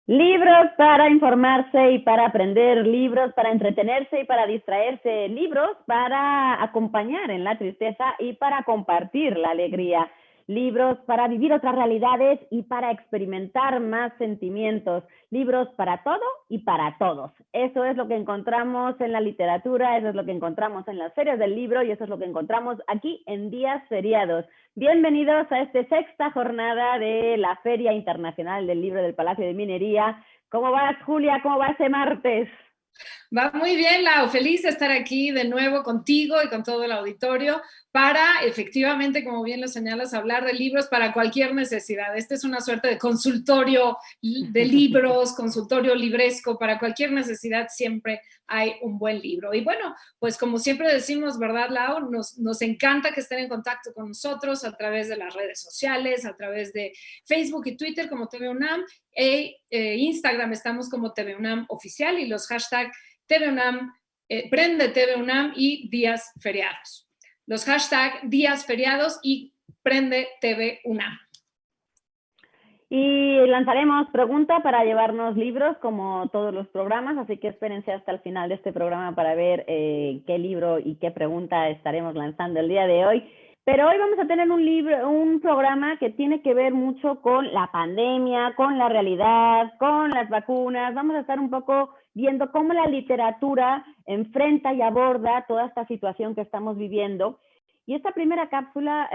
Libros para informarse y para aprender, libros para entretenerse y para distraerse, libros para acompañar en la tristeza y para compartir la alegría, libros para vivir otras realidades y para experimentar más sentimientos, libros para todo y para todos. Eso es lo que encontramos en la literatura, eso es lo que encontramos en las ferias del libro y eso es lo que encontramos aquí en días feriados. Bienvenidos a esta sexta jornada de la Feria Internacional del Libro del Palacio de Minería. ¿Cómo vas, Julia? ¿Cómo va ese martes? Va muy bien, Lau. Feliz de estar aquí de nuevo contigo y con todo el auditorio para, efectivamente, como bien lo señalas, hablar de libros para cualquier necesidad. Este es una suerte de consultorio de libros, consultorio libresco. Para cualquier necesidad siempre hay un buen libro. Y bueno, pues como siempre decimos, ¿verdad, Lau? Nos encanta que estén en contacto con nosotros a través de las redes sociales, a través de Facebook y Twitter como TV UNAM, Instagram estamos como TV UNAM Oficial y los hashtags TV UNAM, Prende TV UNAM y Días Feriados. Los hashtags Días Feriados y Prende TV UNAM. Y lanzaremos pregunta para llevarnos libros como todos los programas, así que espérense hasta el final de este programa para ver qué libro y qué pregunta estaremos lanzando el día de hoy. Pero hoy vamos a tener un programa que tiene que ver mucho con la pandemia, con la realidad, con las vacunas. Vamos a estar un poco viendo cómo la literatura enfrenta y aborda toda esta situación que estamos viviendo. Y esta primera cápsula,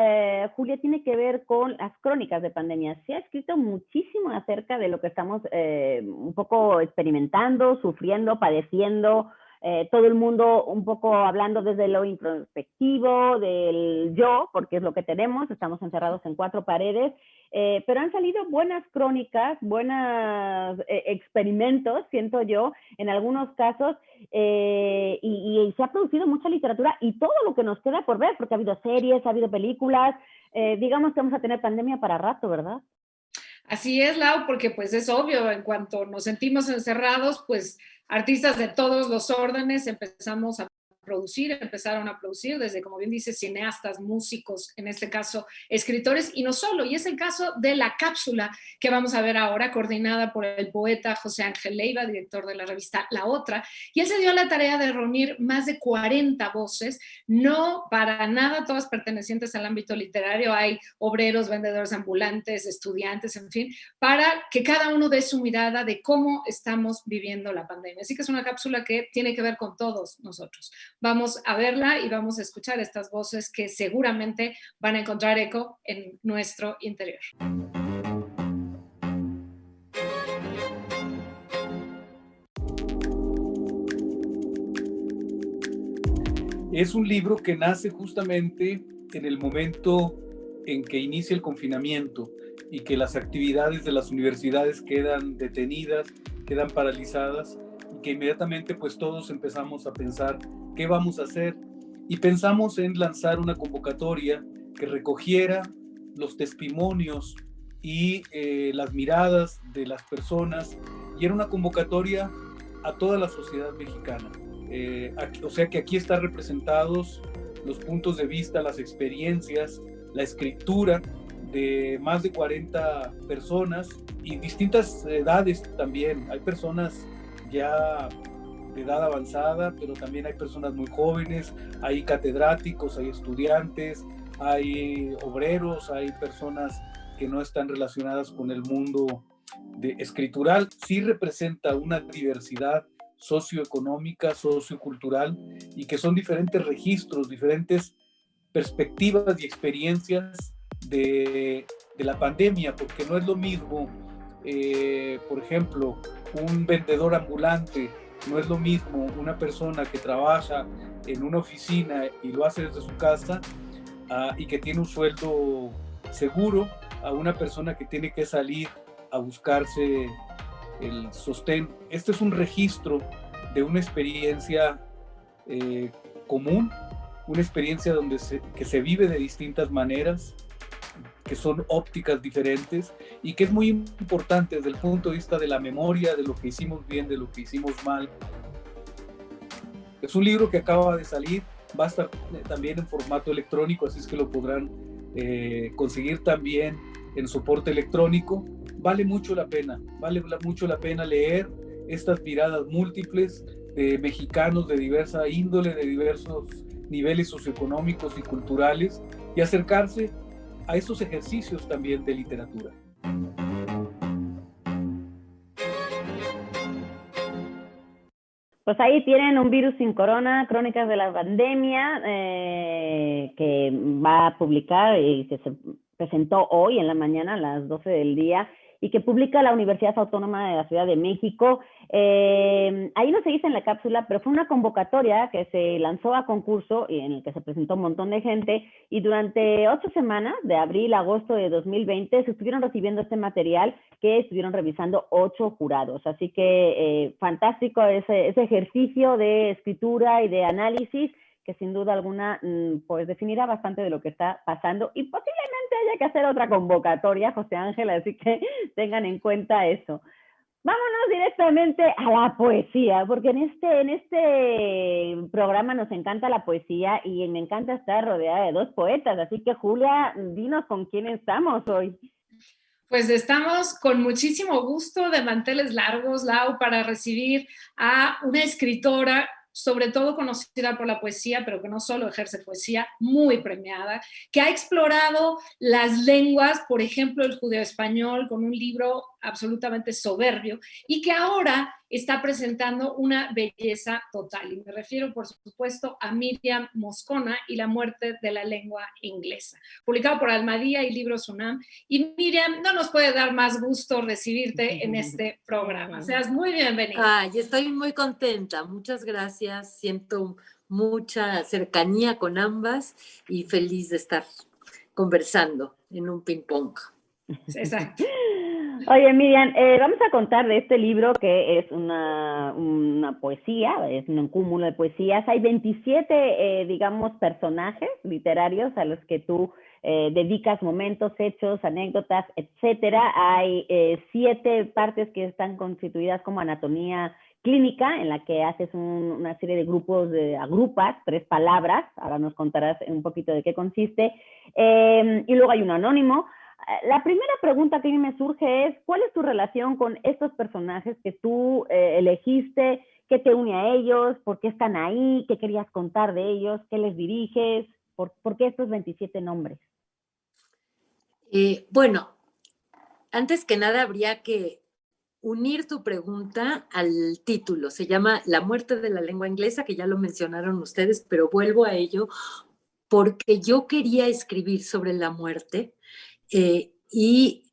Julia, tiene que ver con las crónicas de pandemia. Se ha escrito muchísimo acerca de lo que estamos un poco experimentando, sufriendo, padeciendo, todo el mundo un poco hablando desde lo introspectivo, del yo, porque es lo que tenemos, estamos encerrados en cuatro paredes, pero han salido buenas crónicas, buenos experimentos, siento yo, en algunos casos, y se ha producido mucha literatura y todo lo que nos queda por ver, porque ha habido series, ha habido películas, digamos que vamos a tener pandemia para rato, ¿verdad? Así es, Lau, porque pues es obvio, en cuanto nos sentimos encerrados, pues artistas de todos los órdenes empezaron a producir, desde, como bien dice, cineastas, músicos, en este caso, escritores, y no solo, y es el caso de la cápsula que vamos a ver ahora, coordinada por el poeta José Ángel Leiva, director de la revista La Otra, y él se dio la tarea de reunir más de 40 voces, no para nada todas pertenecientes al ámbito literario, hay obreros, vendedores ambulantes, estudiantes, en fin, para que cada uno dé su mirada de cómo estamos viviendo la pandemia. Así que es una cápsula que tiene que ver con todos nosotros. Vamos a verla y vamos a escuchar estas voces que seguramente van a encontrar eco en nuestro interior. Es un libro que nace justamente en el momento en que inicia el confinamiento y que las actividades de las universidades quedan detenidas, quedan paralizadas y que inmediatamente pues todos empezamos a pensar qué vamos a hacer y pensamos en lanzar una convocatoria que recogiera los testimonios y las miradas de las personas, y era una convocatoria a toda la sociedad mexicana. O sea que aquí están representados los puntos de vista, las experiencias, la escritura de más de 40 personas y distintas edades también. Hay personas ya de edad avanzada, pero también hay personas muy jóvenes, hay catedráticos, hay estudiantes, hay obreros, hay personas que no están relacionadas con el mundo escritural. Sí representa una diversidad socioeconómica, sociocultural, y que son diferentes registros, diferentes perspectivas y experiencias de la pandemia, porque no es lo mismo, por ejemplo, un vendedor ambulante, no es lo mismo una persona que trabaja en una oficina y lo hace desde su casa y que tiene un sueldo seguro, a una persona que tiene que salir a buscarse el sostén. Este es un registro de una experiencia común, una experiencia que se vive de distintas maneras, que son ópticas diferentes y que es muy importante desde el punto de vista de la memoria, de lo que hicimos bien, de lo que hicimos mal. Es un libro que acaba de salir, va a estar también en formato electrónico, así es que lo podrán conseguir también en soporte electrónico, vale mucho la pena, mucho la pena leer estas miradas múltiples de mexicanos de diversa índole, de diversos niveles socioeconómicos y culturales, y acercarse a esos ejercicios también de literatura. Pues ahí tienen Un virus sin corona, Crónicas de la pandemia, que va a publicar y que se presentó hoy en la mañana a las 12 del día y que publica la Universidad Autónoma de la Ciudad de México. Ahí no se dice en la cápsula, pero fue una convocatoria que se lanzó a concurso y en el que se presentó un montón de gente, y durante 8 semanas, de abril a agosto de 2020, se estuvieron recibiendo este material que estuvieron revisando 8 jurados. Así que fantástico ese ejercicio de escritura y de análisis, que sin duda alguna pues definirá bastante de lo que está pasando, y posiblemente haya que hacer otra convocatoria, José Ángel, así que tengan en cuenta eso. Vámonos directamente a la poesía, porque en este programa nos encanta la poesía y me encanta estar rodeada de 2 poetas, así que Julia, dinos con quién estamos hoy. Pues estamos con muchísimo gusto de manteles largos, Lau, para recibir a una escritora, sobre todo conocida por la poesía, pero que no solo ejerce poesía, muy premiada, que ha explorado las lenguas, por ejemplo, el judeo-español, con un libro absolutamente soberbio, y que ahora está presentando una belleza total. Y me refiero, por supuesto, a Miriam Moscona y La muerte de la lengua inglesa, publicado por Almadía y Libros UNAM. Y Miriam, no nos puede dar más gusto recibirte en este programa. Seas muy bienvenida. Ay, estoy muy contenta. Muchas gracias. Siento mucha cercanía con ambas y feliz de estar conversando en un ping-pong. Exacto. Oye, Miriam, vamos a contar de este libro que es una poesía, es un cúmulo de poesías. Hay 27, digamos, personajes literarios a los que tú dedicas momentos, hechos, anécdotas, etcétera. Hay 7 partes que están constituidas como anatomía clínica, en la que haces una serie de grupos, agrupas 3 palabras, ahora nos contarás un poquito de qué consiste, y luego hay un anónimo. La primera pregunta que a mí me surge es, ¿cuál es tu relación con estos personajes que tú elegiste? ¿Qué te une a ellos? ¿Por qué están ahí? ¿Qué querías contar de ellos? ¿Qué les diriges? ¿Por qué estos 27 nombres? Bueno, antes que nada habría que unir tu pregunta al título. Se llama La muerte de la lengua inglesa, que ya lo mencionaron ustedes, pero vuelvo a ello porque yo quería escribir sobre la muerte. Y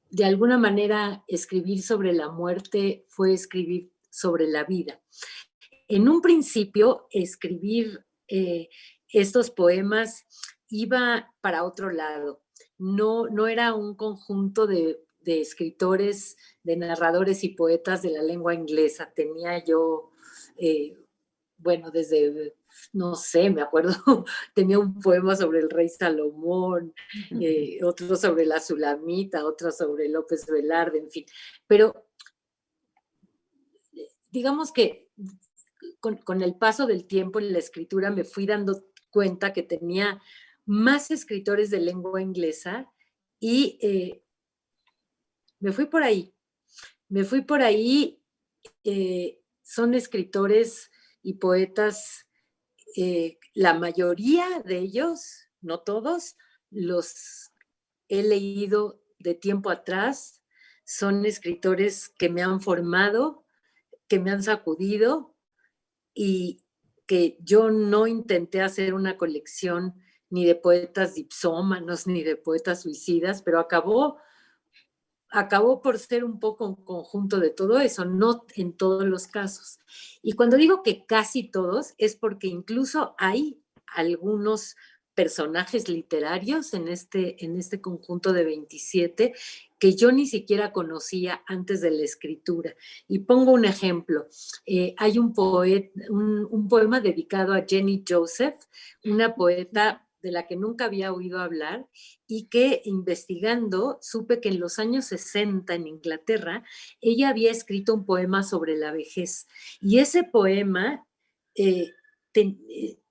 de alguna manera escribir sobre la muerte fue escribir sobre la vida. En un principio, escribir estos poemas iba para otro lado. No era un conjunto de escritores, de narradores y poetas de la lengua inglesa. Tenía yo, bueno, desde... no sé, me acuerdo, tenía un poema sobre el rey Salomón, otro sobre la Sulamita, otro sobre López Velarde, en fin. Pero digamos que con el paso del tiempo en la escritura me fui dando cuenta que tenía más escritores de lengua inglesa y me fui por ahí. Son escritores y poetas. La mayoría de ellos, no todos, los he leído de tiempo atrás. Son escritores que me han formado, que me han sacudido y que yo no intenté hacer una colección ni de poetas dipsómanos ni de poetas suicidas, pero acabó por ser un poco un conjunto de todo eso, no en todos los casos. Y cuando digo que casi todos, es porque incluso hay algunos personajes literarios en este conjunto de 27 que yo ni siquiera conocía antes de la escritura. Y pongo un ejemplo. Hay un poema dedicado a Jenny Joseph, una poeta de la que nunca había oído hablar y que investigando supe que en los años 60 en Inglaterra ella había escrito un poema sobre la vejez y ese poema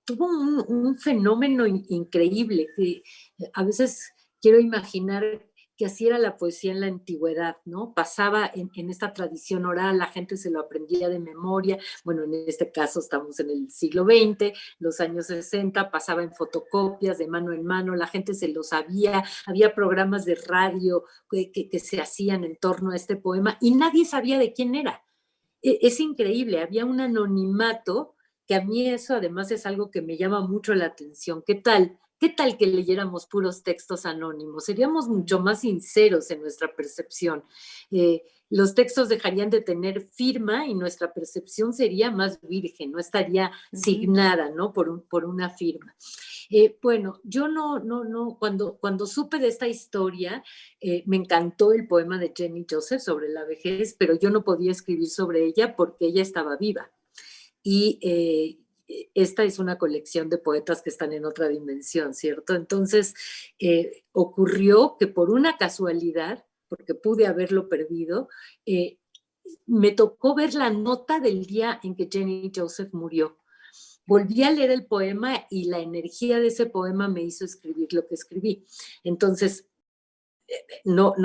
tuvo un fenómeno increíble que a veces quiero imaginar que así era la poesía en la antigüedad, ¿no? Pasaba en esta tradición oral, la gente se lo aprendía de memoria. Bueno, en este caso estamos en el siglo XX, los años 60, pasaba en fotocopias de mano en mano, la gente se lo sabía, había programas de radio que se hacían en torno a este poema y nadie sabía de quién era. Es increíble, había un anonimato, que a mí eso además es algo que me llama mucho la atención. ¿Qué tal que leyéramos puros textos anónimos? Seríamos mucho más sinceros en nuestra percepción. Los textos dejarían de tener firma y nuestra percepción sería más virgen, no estaría signada, ¿no? por una firma. Bueno, yo cuando supe de esta historia, me encantó el poema de Jenny Joseph sobre la vejez, pero yo no podía escribir sobre ella porque ella estaba viva. Y esta es una colección de poetas que están en otra dimensión, ¿cierto? Entonces, ocurrió que por una casualidad, porque pude haberlo perdido, me tocó ver la nota del día en que Jenny Joseph murió. Volví a leer el poema y la energía de ese poema me hizo escribir lo que escribí. Entonces, no,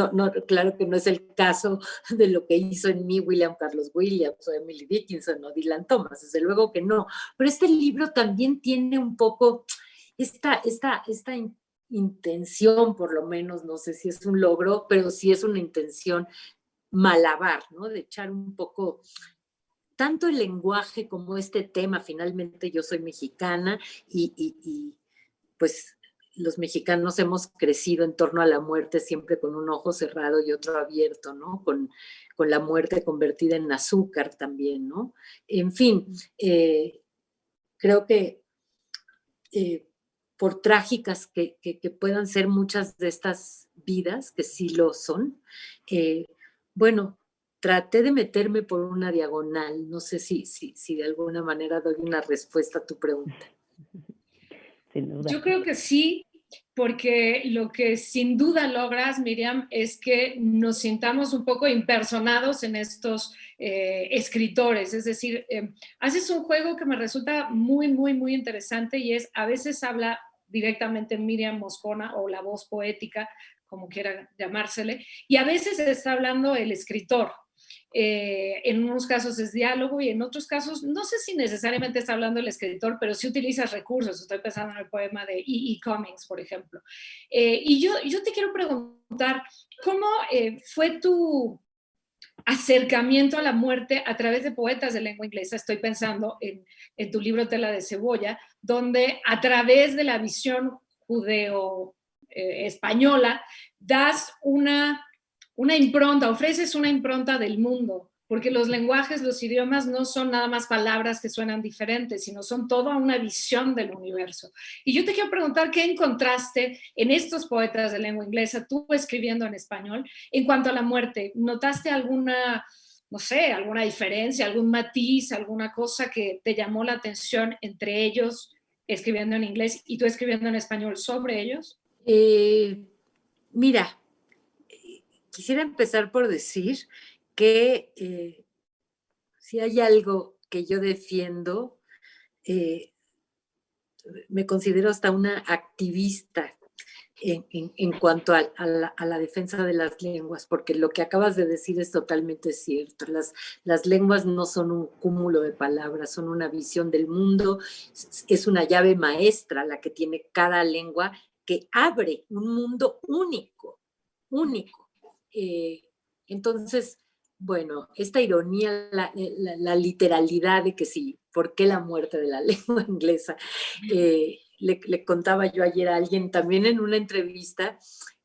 claro que no es el caso de lo que hizo en mí William Carlos Williams o Emily Dickinson o Dylan Thomas, desde luego que no. Pero este libro también tiene un poco esta intención, por lo menos, no sé si es un logro, pero sí es una intención malabar, ¿no? De echar un poco tanto el lenguaje como este tema. Finalmente yo soy mexicana y pues los mexicanos hemos crecido en torno a la muerte siempre con un ojo cerrado y otro abierto, ¿no? Con la muerte convertida en azúcar también, ¿no? En fin, creo que por trágicas que puedan ser muchas de estas vidas, que sí lo son, bueno, traté de meterme por una diagonal. No sé si de alguna manera doy una respuesta a tu pregunta. Sin duda. Yo creo que sí, porque lo que sin duda logras, Miriam, es que nos sintamos un poco impersonados en estos escritores. Es decir, haces un juego que me resulta muy, muy, muy interesante y es, a veces habla directamente Miriam Moscona o la voz poética, como quiera llamársele, y a veces está hablando el escritor. En unos casos es diálogo y en otros casos, no sé si necesariamente está hablando el escritor, pero sí utilizas recursos. Estoy pensando en el poema de E.E. Cummings, por ejemplo. Y yo te quiero preguntar, ¿cómo fue tu acercamiento a la muerte a través de poetas de lengua inglesa? Estoy pensando en tu libro Tela de Cebolla, donde a través de la visión judeo-española das una impronta, ofreces una impronta del mundo, porque los lenguajes, los idiomas no son nada más palabras que suenan diferentes, sino son toda una visión del universo. Y yo te quiero preguntar, ¿qué encontraste en estos poetas de lengua inglesa, tú escribiendo en español, en cuanto a la muerte? ¿Notaste alguna, no sé, alguna diferencia, algún matiz, alguna cosa que te llamó la atención entre ellos escribiendo en inglés y tú escribiendo en español sobre ellos? Mira, quisiera empezar por decir que si hay algo que yo defiendo, me considero hasta una activista en cuanto a la defensa de las lenguas, porque lo que acabas de decir es totalmente cierto. Las lenguas no son un cúmulo de palabras, son una visión del mundo, es una llave maestra la que tiene cada lengua, que abre un mundo único. Entonces, bueno, esta ironía, la literalidad de que sí, ¿por qué la muerte de la lengua inglesa? Le contaba yo ayer a alguien también en una entrevista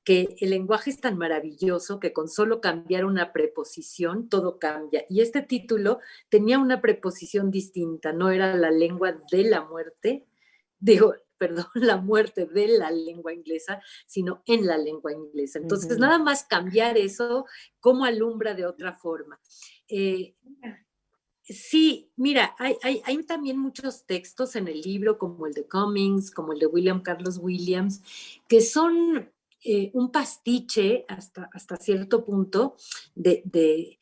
que el lenguaje es tan maravilloso que con solo cambiar una preposición todo cambia. Y este título tenía una preposición distinta, no era la lengua de la muerte, la muerte de la lengua inglesa, sino en la lengua inglesa. Entonces, nada más cambiar eso, cómo alumbra de otra forma. Sí, mira, hay también muchos textos en el libro, como el de Cummings, como el de William Carlos Williams, que son un pastiche hasta cierto punto de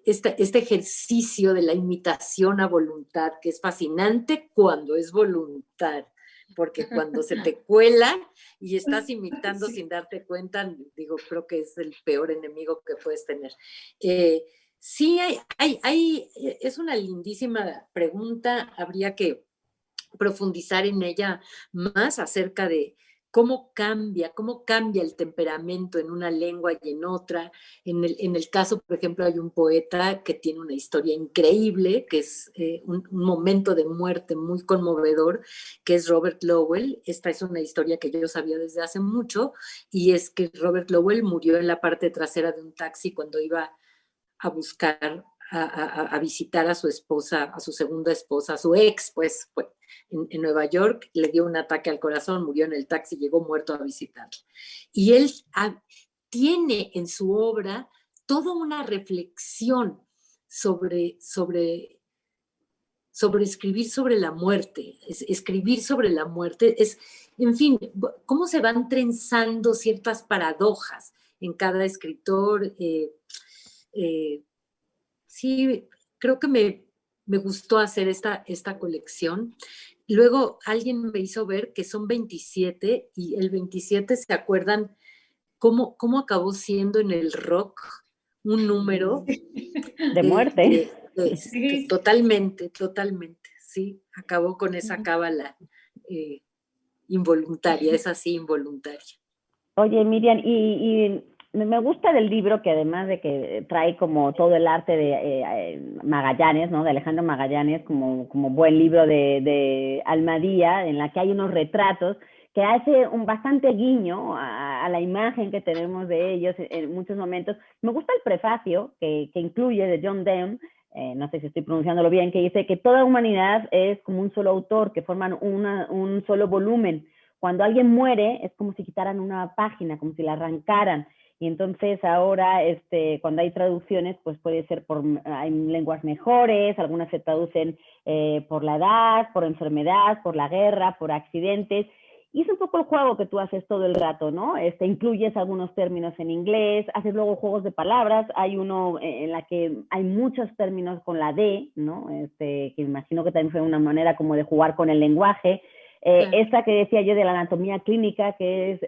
este ejercicio de la imitación a voluntad, que es fascinante cuando es voluntad, porque cuando se te cuela y estás imitando sin darte cuenta, digo, creo que es el peor enemigo que puedes tener. Sí, es una lindísima pregunta, habría que profundizar en ella más acerca de cómo cambia el temperamento en una lengua y en otra. En el caso, por ejemplo, hay un poeta que tiene una historia increíble, que es un momento de muerte muy conmovedor, que es Robert Lowell. Esta es una historia que yo sabía desde hace mucho, y es que Robert Lowell murió en la parte trasera de un taxi cuando iba a buscar, a visitar a su esposa, a su segunda esposa, a su ex, pues, en Nueva York, le dio un ataque al corazón, murió en el taxi, llegó muerto a visitarla. Y él tiene en su obra toda una reflexión sobre escribir sobre la muerte, escribir sobre la muerte, en fin, cómo se van trenzando ciertas paradojas en cada escritor. Sí, creo que me gustó hacer esta colección. Luego alguien me hizo ver que son 27 y el 27, ¿se acuerdan cómo acabó siendo en el rock un número? De muerte. Sí. Totalmente, sí, acabó con esa cábala involuntaria, es así involuntaria. Oye, Miriam, y me gusta del libro que además de que trae como todo el arte de Magallanes, ¿no? De Alejandro Magallanes, como buen libro de Almadía, en la que hay unos retratos que hace un bastante guiño a la imagen que tenemos de ellos en muchos momentos. Me gusta el prefacio que incluye de John Donne, no sé si estoy pronunciándolo bien, que dice que toda humanidad es como un solo autor, que forman un solo volumen. Cuando alguien muere es como si quitaran una página, como si la arrancaran. Y entonces ahora, cuando hay traducciones, pues puede ser hay lenguas mejores, algunas se traducen por la edad, por enfermedad, por la guerra, por accidentes. Y es un poco el juego que tú haces todo el rato, ¿no? Incluyes algunos términos en inglés, haces luego juegos de palabras. Hay uno en la que hay muchos términos con la D, ¿no? Que imagino que también fue una manera como de jugar con el lenguaje. Claro. Esta que decía yo de la anatomía clínica, que es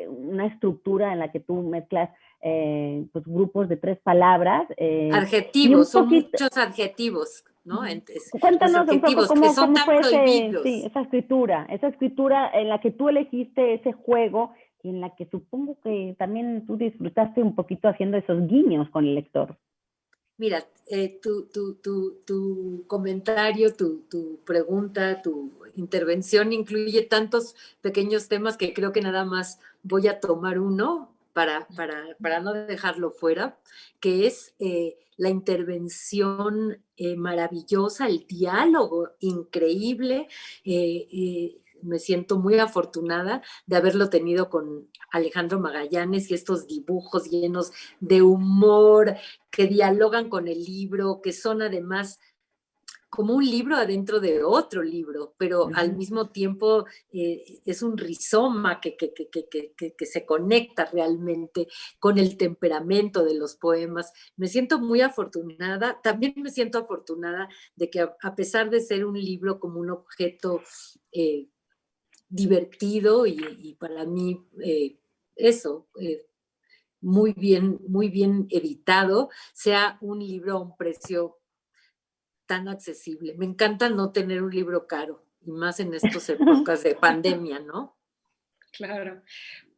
una estructura en la que tú mezclas pues, grupos de 3 palabras. Adjetivos, son muchos adjetivos, ¿no? Cuéntanos un poco cómo fue esa escritura en la que tú elegiste ese juego y en la que supongo que también tú disfrutaste un poquito haciendo esos guiños con el lector. Mira, tu comentario, tu pregunta, tu intervención incluye tantos pequeños temas que creo que nada más voy a tomar uno para no dejarlo fuera, que es la intervención maravillosa, el diálogo increíble. Me siento muy afortunada de haberlo tenido con Alejandro Magallanes y estos dibujos llenos de humor que dialogan con el libro, que son además como un libro adentro de otro libro, pero al mismo tiempo es un rizoma que se conecta realmente con el temperamento de los poemas. Me siento muy afortunada, también me siento afortunada de que a pesar de ser un libro como un objeto divertido y para mí muy bien editado, sea un libro a un precio tan accesible. Me encanta no tener un libro caro, y más en estas épocas de pandemia, ¿no? Claro.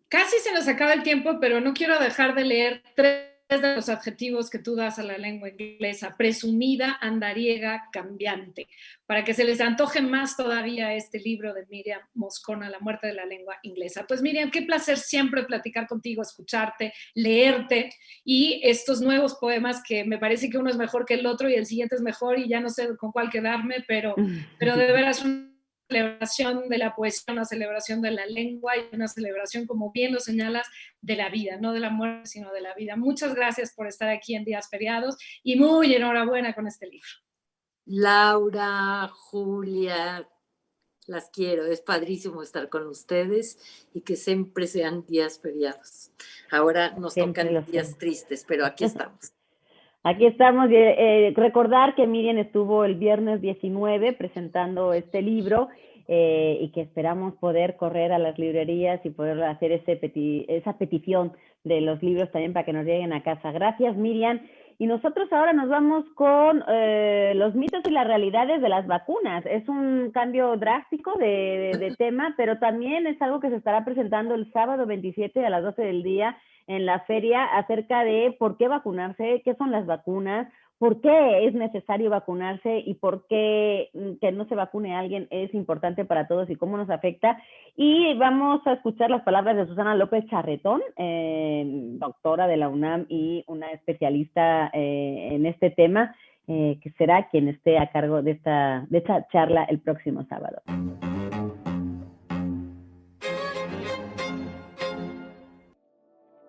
Casi se nos acaba el tiempo, pero no quiero dejar de leer 3 de los adjetivos que tú das a la lengua inglesa: presumida, andariega, cambiante, para que se les antoje más todavía este libro de Miriam Moscona, La muerte de la lengua inglesa. Pues Miriam, qué placer siempre platicar contigo, escucharte, leerte, y estos nuevos poemas que me parece que uno es mejor que el otro y el siguiente es mejor y ya no sé con cuál quedarme, pero de veras una celebración de la poesía, una celebración de la lengua y una celebración, como bien lo señalas, de la vida, no de la muerte, sino de la vida. Muchas gracias por estar aquí en Días Feriados y muy enhorabuena con este libro. Laura, Julia, las quiero, es padrísimo estar con ustedes y que siempre sean días feriados. Ahora nos tocan días tristes, pero aquí estamos. Aquí estamos. Recordar que Miriam estuvo el viernes 19 presentando este libro. y que esperamos poder correr a las librerías y poder hacer esa petición de los libros también para que nos lleguen a casa. Gracias, Miriam. Y nosotros ahora nos vamos con los mitos y las realidades de las vacunas. Es un cambio drástico de tema, pero también es algo que se estará presentando el sábado 27 a las 12 del día en la feria acerca de por qué vacunarse, qué son las vacunas, por qué es necesario vacunarse y por qué que no se vacune a alguien es importante para todos y cómo nos afecta. Y vamos a escuchar las palabras de Susana López Charretón, doctora de la UNAM y una especialista en este tema, que será quien esté a cargo de esta charla el próximo sábado.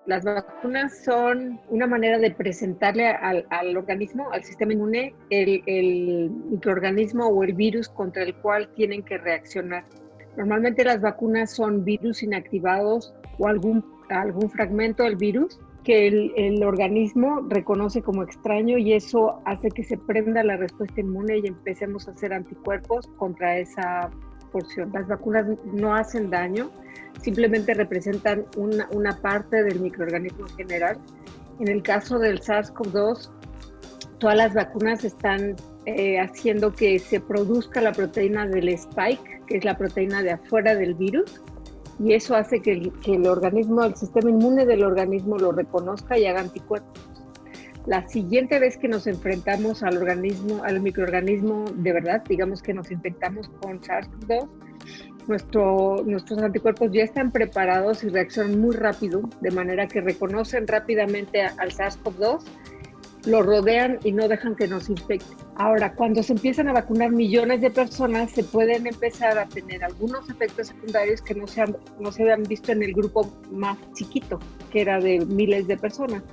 Las vacunas son una manera de presentarle al organismo, al sistema inmune, el microorganismo o el virus contra el cual tienen que reaccionar. Normalmente las vacunas son virus inactivados o algún fragmento del virus que el organismo reconoce como extraño, y eso hace que se prenda la respuesta inmune y empecemos a hacer anticuerpos contra esa porción. Las vacunas no hacen daño, simplemente representan una parte del microorganismo en general. En el caso del SARS-CoV-2, todas las vacunas están haciendo que se produzca la proteína del spike, que es la proteína de afuera del virus, y eso hace que el organismo, el sistema inmune del organismo lo reconozca y haga anticuerpos. La siguiente vez que nos enfrentamos al microorganismo de verdad, digamos que nos infectamos con SARS-CoV-2, nuestros anticuerpos ya están preparados y reaccionan muy rápido, de manera que reconocen rápidamente al SARS-CoV-2, lo rodean y no dejan que nos infecte. Ahora, cuando se empiezan a vacunar millones de personas, se pueden empezar a tener algunos efectos secundarios que no se habían visto en el grupo más chiquito, que era de miles de personas.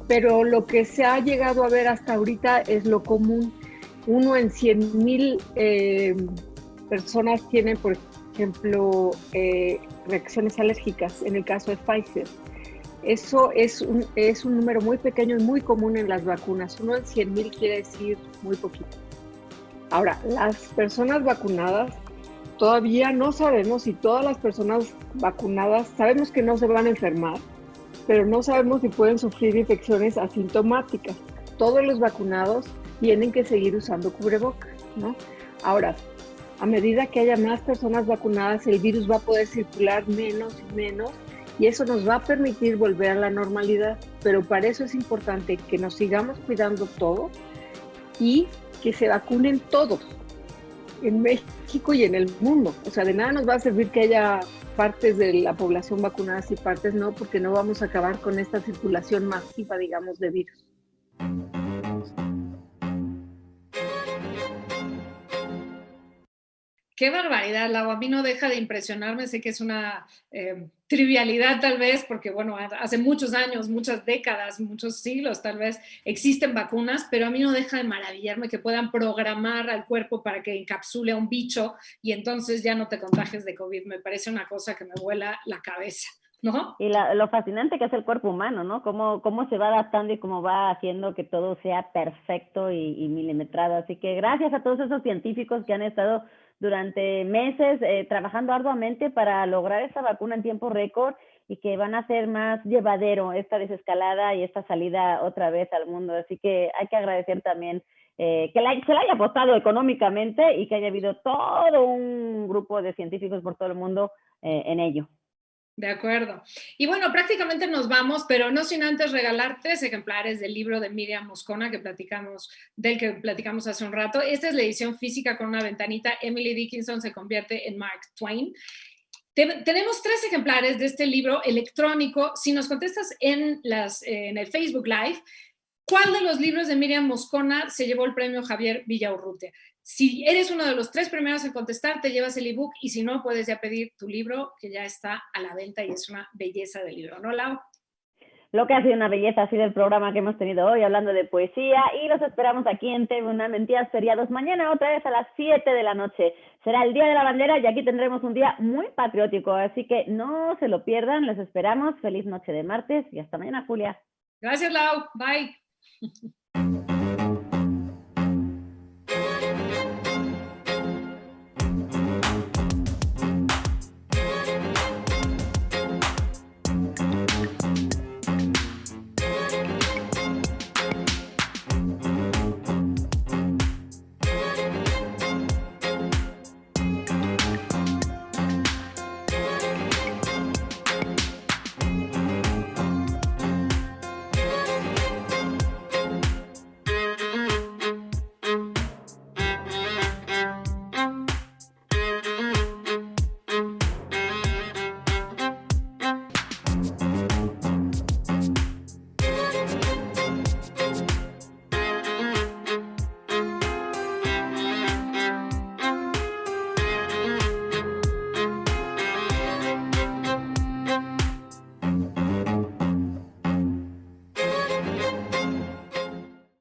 Pero lo que se ha llegado a ver hasta ahorita es lo común. 1 en 100,000 personas tienen, por ejemplo, reacciones alérgicas, en el caso de Pfizer. Eso es un número muy pequeño y muy común en las vacunas. 1 en 100,000 quiere decir muy poquito. Ahora, las personas vacunadas, todavía no sabemos si todas las personas vacunadas, sabemos que no se van a enfermar, pero no sabemos si pueden sufrir infecciones asintomáticas. Todos los vacunados tienen que seguir usando cubrebocas, ¿no? Ahora, a medida que haya más personas vacunadas, el virus va a poder circular menos y menos, y eso nos va a permitir volver a la normalidad. Pero para eso es importante que nos sigamos cuidando todos y que se vacunen todos, en México y en el mundo. O sea, de nada nos va a servir que haya partes de la población vacunadas y partes no, porque no vamos a acabar con esta circulación masiva, digamos, de virus. Qué barbaridad, Lau. A mí no deja de impresionarme. Sé que es una trivialidad tal vez, porque bueno, hace muchos años, muchas décadas, muchos siglos tal vez existen vacunas, pero a mí no deja de maravillarme que puedan programar al cuerpo para que encapsule a un bicho y entonces ya no te contagies de COVID. Me parece una cosa que me vuela la cabeza, ¿no? Y lo fascinante que es el cuerpo humano, ¿no? Cómo se va adaptando y cómo va haciendo que todo sea perfecto y milimetrado. Así que gracias a todos esos científicos que han estado durante meses trabajando arduamente para lograr esta vacuna en tiempo récord y que van a hacer más llevadero esta desescalada y esta salida otra vez al mundo. Así que hay que agradecer también que se le haya apostado económicamente y que haya habido todo un grupo de científicos por todo el mundo en ello. De acuerdo. Y bueno, prácticamente nos vamos, pero no sin antes regalar 3 ejemplares del libro de Miriam Moscona del que platicamos hace un rato. Esta es la edición física con una ventanita. Emily Dickinson se convierte en Mark Twain. Tenemos 3 ejemplares de este libro electrónico. Si nos contestas en el Facebook Live, ¿cuál de los libros de Miriam Moscona se llevó el premio Javier Villaurrutia? Si eres uno de los 3 primeros en contestar, te llevas el ebook, y si no, puedes ya pedir tu libro, que ya está a la venta y es una belleza de libro, ¿no, Lau? Lo que ha sido una belleza ha sido el programa que hemos tenido hoy hablando de poesía, y los esperamos aquí en TV UNAM en días feriados mañana otra vez a las 7 de la noche. Será el Día de la Bandera y aquí tendremos un día muy patriótico, así que no se lo pierdan, los esperamos. Feliz noche de martes y hasta mañana, Julia. Gracias, Lau. Bye.